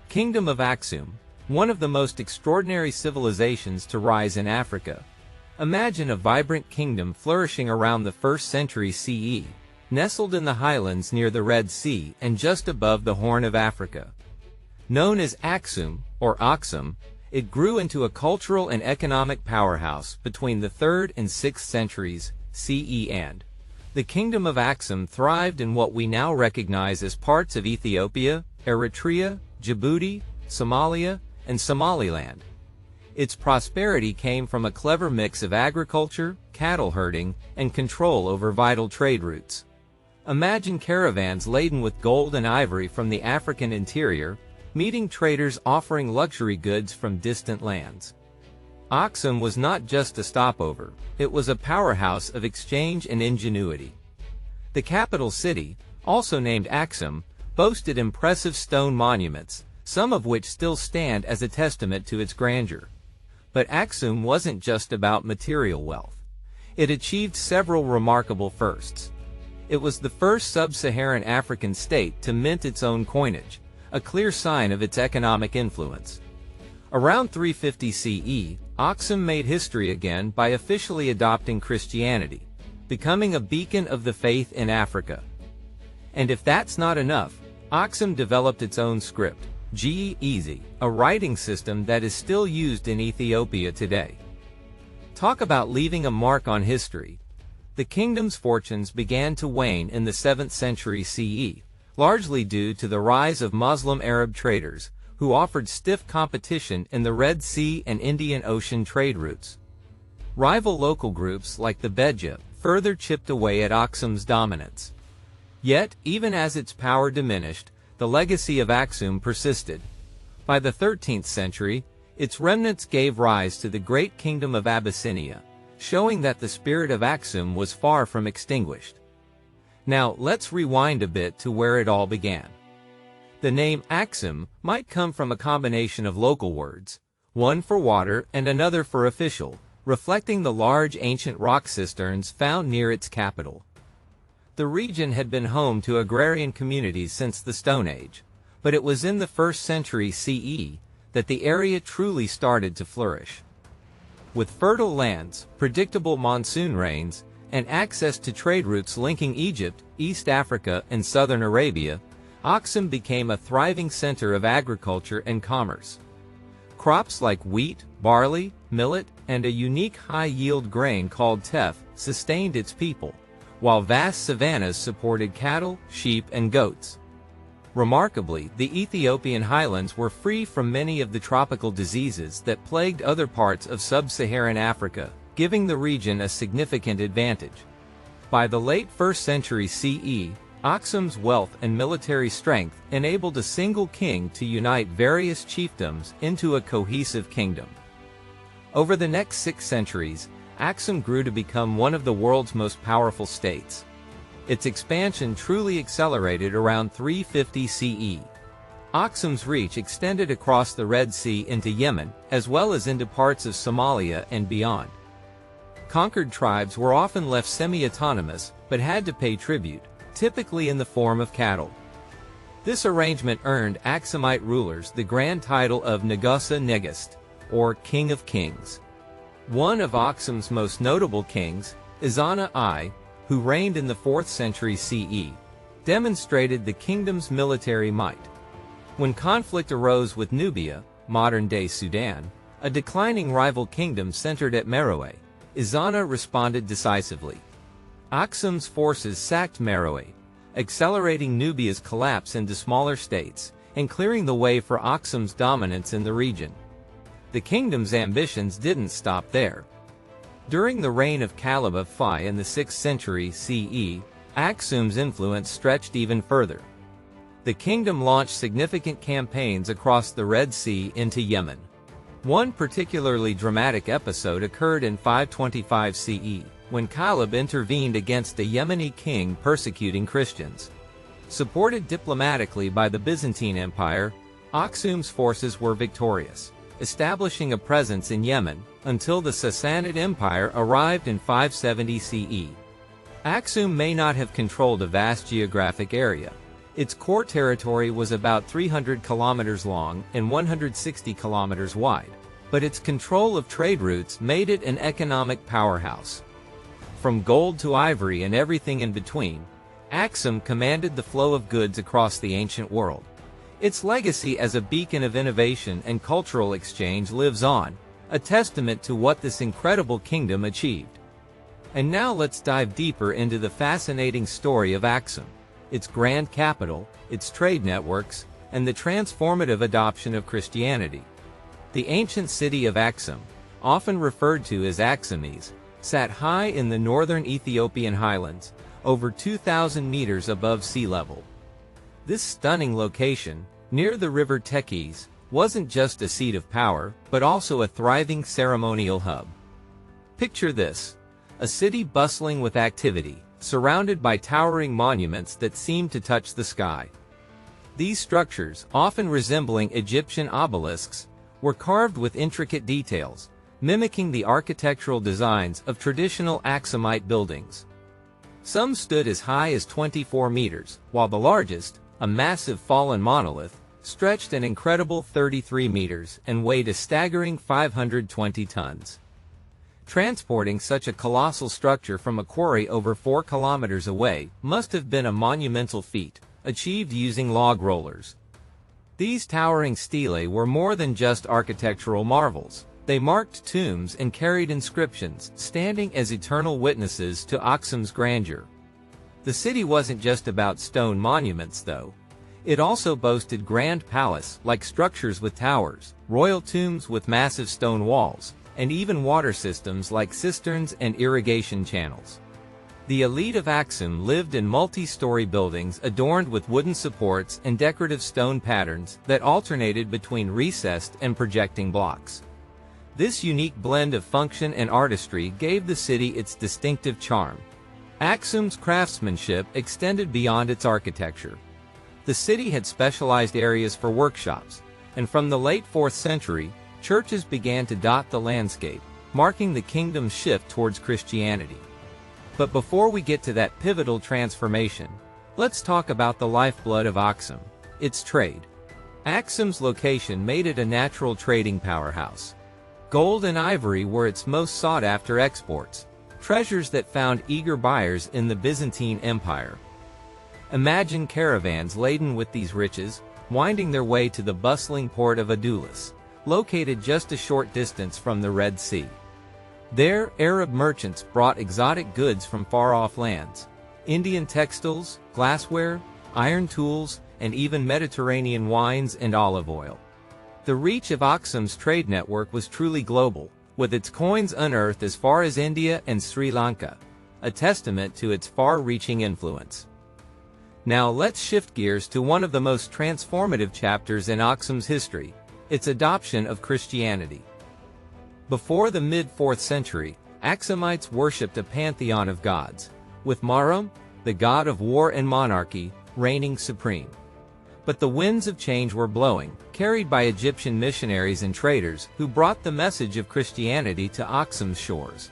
Kingdom of Aksum, one of the most extraordinary civilizations to rise in Africa. Imagine a vibrant kingdom flourishing around the 1st century CE, nestled in the highlands near the Red Sea and just above the Horn of Africa. Known as Aksum, or Aksum, it grew into a cultural and economic powerhouse between the 3rd and 6th centuries CE, and the Kingdom of Aksum thrived in what we now recognize as parts of Ethiopia, Eritrea, Djibouti, Somalia, and Somaliland. Its prosperity came from a clever mix of agriculture, cattle herding, and control over vital trade routes. Imagine caravans laden with gold and ivory from the African interior, meeting traders offering luxury goods from distant lands. Aksum was not just a stopover, it was a powerhouse of exchange and ingenuity. The capital city, also named Aksum, boasted impressive stone monuments, some of which still stand as a testament to its grandeur. But Aksum wasn't just about material wealth. It achieved several remarkable firsts. It was the first sub-Saharan African state to mint its own coinage, a clear sign of its economic influence. Around 350 CE, Aksum made history again by officially adopting Christianity, becoming a beacon of the faith in Africa. And if that's not enough, Aksum developed its own script, Ge'ez, a writing system that is still used in Ethiopia today. Talk about leaving a mark on history. The kingdom's fortunes began to wane in the 7th century CE, largely due to the rise of Muslim Arab traders, who offered stiff competition in the Red Sea and Indian Ocean trade routes. Rival local groups like the Bedja further chipped away at Aksum's dominance. Yet, even as its power diminished, the legacy of Aksum persisted. By the 13th century, its remnants gave rise to the great kingdom of Abyssinia, showing that the spirit of Aksum was far from extinguished. Now, let's rewind a bit to where it all began. The name Aksum might come from a combination of local words, one for water and another for official, reflecting the large ancient rock cisterns found near its capital. The region had been home to agrarian communities since the Stone Age, but it was in the 1st century CE that the area truly started to flourish. With fertile lands, predictable monsoon rains, and access to trade routes linking Egypt, East Africa, and southern Arabia, Aksum became a thriving center of agriculture and commerce. Crops like wheat, barley, millet, and a unique high-yield grain called teff sustained its people, while vast savannas supported cattle, sheep, and goats. Remarkably, the Ethiopian highlands were free from many of the tropical diseases that plagued other parts of sub-Saharan Africa, giving the region a significant advantage. By the late 1st century CE, Aksum's wealth and military strength enabled a single king to unite various chiefdoms into a cohesive kingdom. Over the next 6 centuries, Aksum grew to become one of the world's most powerful states. Its expansion truly accelerated around 350 CE. Aksum's reach extended across the Red Sea into Yemen, as well as into parts of Somalia and beyond. Conquered tribes were often left semi-autonomous, but had to pay tribute, typically in the form of cattle. This arrangement earned Aksumite rulers the grand title of Negasa Negist, or King of Kings. One of Aksum's most notable kings, Ezana I, who reigned in the 4th century CE, demonstrated the kingdom's military might. When conflict arose with Nubia, modern-day Sudan, a declining rival kingdom centered at Meroe, Ezana responded decisively. Aksum's forces sacked Meroe, accelerating Nubia's collapse into smaller states, and clearing the way for Aksum's dominance in the region. The kingdom's ambitions didn't stop there. During the reign of Caleb of Phi in the 6th century CE, Aksum's influence stretched even further. The kingdom launched significant campaigns across the Red Sea into Yemen. One particularly dramatic episode occurred in 525 CE, when Caleb intervened against a Yemeni king persecuting Christians. Supported diplomatically by the Byzantine Empire, Aksum's forces were victorious, establishing a presence in Yemen, until the Sassanid Empire arrived in 570 CE. Aksum may not have controlled a vast geographic area. Its core territory was about 300 kilometers long and 160 kilometers wide, but its control of trade routes made it an economic powerhouse. From gold to ivory and everything in between, Aksum commanded the flow of goods across the ancient world. Its legacy as a beacon of innovation and cultural exchange lives on, a testament to what this incredible kingdom achieved. And now let's dive deeper into the fascinating story of Aksum, its grand capital, its trade networks, and the transformative adoption of Christianity. The ancient city of Aksum, often referred to as Aksumis, sat high in the northern Ethiopian highlands, over 2,000 meters above sea level. This stunning location, near the river Tekes, wasn't just a seat of power, but also a thriving ceremonial hub. Picture this: a city bustling with activity, surrounded by towering monuments that seemed to touch the sky. These structures, often resembling Egyptian obelisks, were carved with intricate details, mimicking the architectural designs of traditional Aksumite buildings. Some stood as high as 24 meters, while the largest, a massive fallen monolith, stretched an incredible 33 meters and weighed a staggering 520 tons. Transporting such a colossal structure from a quarry over 4 kilometers away must have been a monumental feat, achieved using log rollers. These towering stelae were more than just architectural marvels. They marked tombs and carried inscriptions, standing as eternal witnesses to Aksum's grandeur. The city wasn't just about stone monuments, though. It also boasted grand palace-like structures with towers, royal tombs with massive stone walls, and even water systems like cisterns and irrigation channels. The elite of Aksum lived in multi-story buildings adorned with wooden supports and decorative stone patterns that alternated between recessed and projecting blocks. This unique blend of function and artistry gave the city its distinctive charm. Aksum's craftsmanship extended beyond its architecture. The city had specialized areas for workshops, and from the late 4th century, churches began to dot the landscape, marking the kingdom's shift towards Christianity. But before we get to that pivotal transformation, let's talk about the lifeblood of Aksum, its trade. Aksum's location made it a natural trading powerhouse. Gold and ivory were its most sought-after exports, treasures that found eager buyers in the Byzantine Empire. Imagine caravans laden with these riches, winding their way to the bustling port of Adulis, located just a short distance from the Red Sea. There, Arab merchants brought exotic goods from far-off lands: Indian textiles, glassware, iron tools, and even Mediterranean wines and olive oil. The reach of Aksum's trade network was truly global, with its coins unearthed as far as India and Sri Lanka, a testament to its far-reaching influence. Now let's shift gears to one of the most transformative chapters in Aksum's history, its adoption of Christianity. Before the mid-4th century, Aksumites worshipped a pantheon of gods, with Marum, the god of war and monarchy, reigning supreme. But the winds of change were blowing, carried by Egyptian missionaries and traders who brought the message of Christianity to Aksum's shores.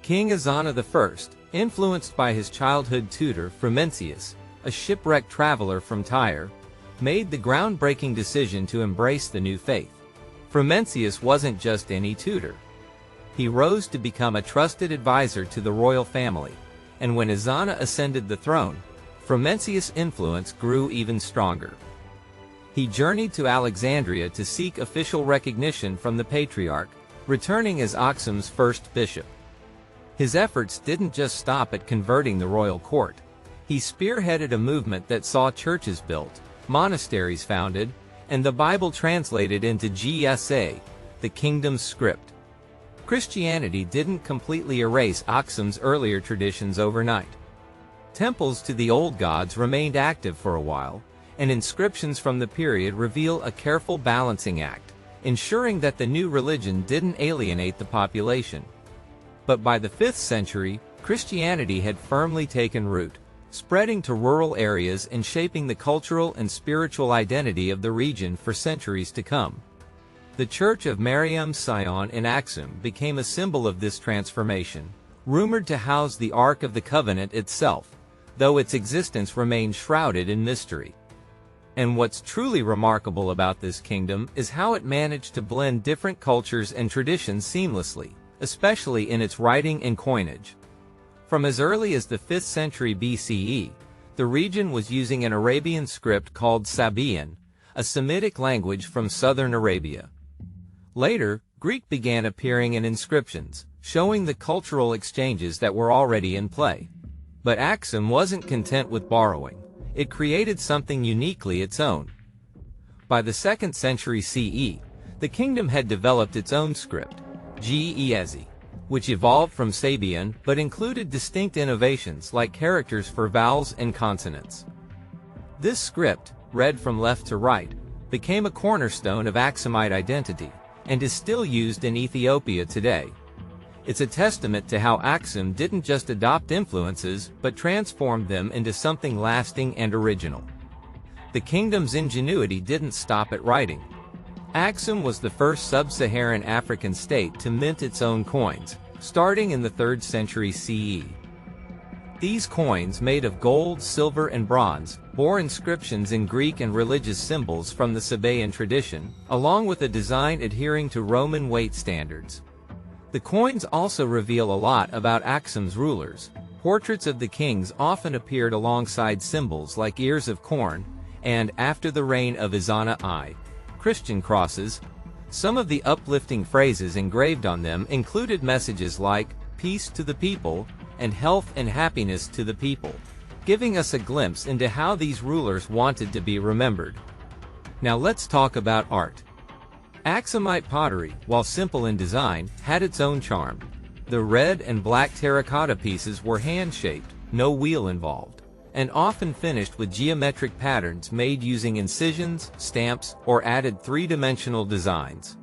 King Ezana I, influenced by his childhood tutor Frumentius, a shipwrecked traveler from Tyre, made the groundbreaking decision to embrace the new faith. Frumentius wasn't just any tutor. He rose to become a trusted advisor to the royal family, and when Ezana ascended the throne, Frumentius' influence grew even stronger. He journeyed to Alexandria to seek official recognition from the Patriarch, returning as Aksum's first bishop. His efforts didn't just stop at converting the royal court. He spearheaded a movement that saw churches built, monasteries founded, and the Bible translated into GSA, the kingdom's script. Christianity didn't completely erase Aksum's earlier traditions overnight. Temples to the old gods remained active for a while, and inscriptions from the period reveal a careful balancing act, ensuring that the new religion didn't alienate the population. But by the 5th century, Christianity had firmly taken root, spreading to rural areas and shaping the cultural and spiritual identity of the region for centuries to come. The Church of Mariam Sion in Aksum became a symbol of this transformation, rumored to house the Ark of the Covenant itself, though its existence remains shrouded in mystery. And what's truly remarkable about this kingdom is how it managed to blend different cultures and traditions seamlessly, especially in its writing and coinage. From as early as the 5th century BCE, the region was using an Arabian script called Sabaean, a Semitic language from southern Arabia. Later, Greek began appearing in inscriptions, showing the cultural exchanges that were already in play. But Aksum wasn't content with borrowing. It created something uniquely its own. By the 2nd century CE, the kingdom had developed its own script, Ge'ezi, which evolved from Sabaean but included distinct innovations like characters for vowels and consonants. This script, read from left to right, became a cornerstone of Aksumite identity, and is still used in Ethiopia today. It's a testament to how Aksum didn't just adopt influences but transformed them into something lasting and original. The kingdom's ingenuity didn't stop at writing. Aksum was the first sub-Saharan African state to mint its own coins, starting in the 3rd century CE. These coins, made of gold, silver, and bronze, bore inscriptions in Greek and religious symbols from the Sabaean tradition, along with a design adhering to Roman weight standards. The coins also reveal a lot about Aksum's rulers. Portraits of the kings often appeared alongside symbols like ears of corn, and, after the reign of Izana I, Christian crosses. Some of the uplifting phrases engraved on them included messages like, "Peace to the people," and "Health and happiness to the people," giving us a glimpse into how these rulers wanted to be remembered. Now let's talk about art. Aksumite pottery, while simple in design, had its own charm. The red and black terracotta pieces were hand-shaped, no wheel involved, and often finished with geometric patterns made using incisions, stamps, or added three-dimensional designs.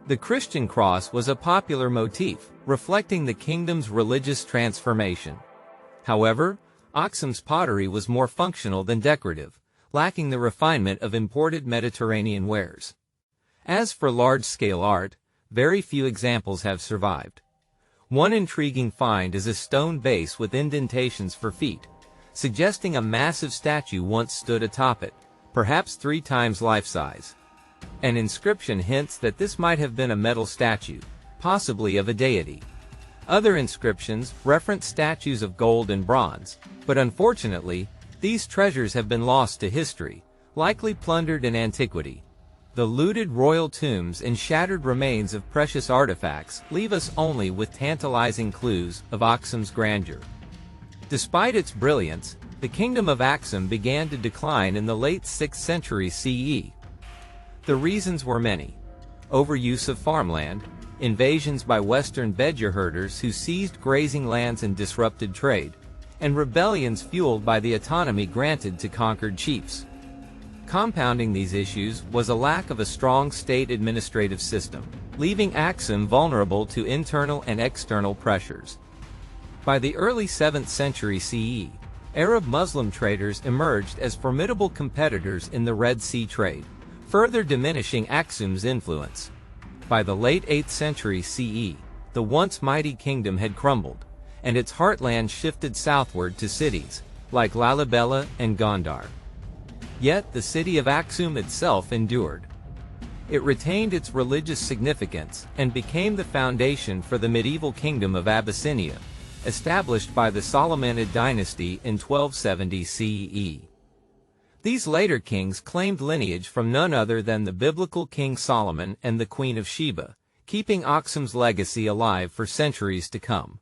The Christian cross was a popular motif, reflecting the kingdom's religious transformation. However, Aksum's pottery was more functional than decorative, lacking the refinement of imported Mediterranean wares. As for large-scale art, very few examples have survived. One intriguing find is a stone base with indentations for feet, suggesting a massive statue once stood atop it, perhaps 3 times life-size. An inscription hints that this might have been a metal statue, possibly of a deity. Other inscriptions reference statues of gold and bronze, but unfortunately, these treasures have been lost to history, likely plundered in antiquity. The looted royal tombs and shattered remains of precious artifacts leave us only with tantalizing clues of Aksum's grandeur. Despite its brilliance, the Kingdom of Aksum began to decline in the late 6th century CE. The reasons were many: overuse of farmland, invasions by Western Bedja herders who seized grazing lands and disrupted trade, and rebellions fueled by the autonomy granted to conquered chiefs. Compounding these issues was a lack of a strong state administrative system, leaving Aksum vulnerable to internal and external pressures. By the early 7th century CE, Arab Muslim traders emerged as formidable competitors in the Red Sea trade, further diminishing Aksum's influence. By the late 8th century CE, the once mighty kingdom had crumbled, and its heartland shifted southward to cities like Lalibela and Gondar. Yet the city of Aksum itself endured. It retained its religious significance and became the foundation for the medieval kingdom of Abyssinia, established by the Solomonid dynasty in 1270 CE. These later kings claimed lineage from none other than the biblical King Solomon and the Queen of Sheba, keeping Aksum's legacy alive for centuries to come.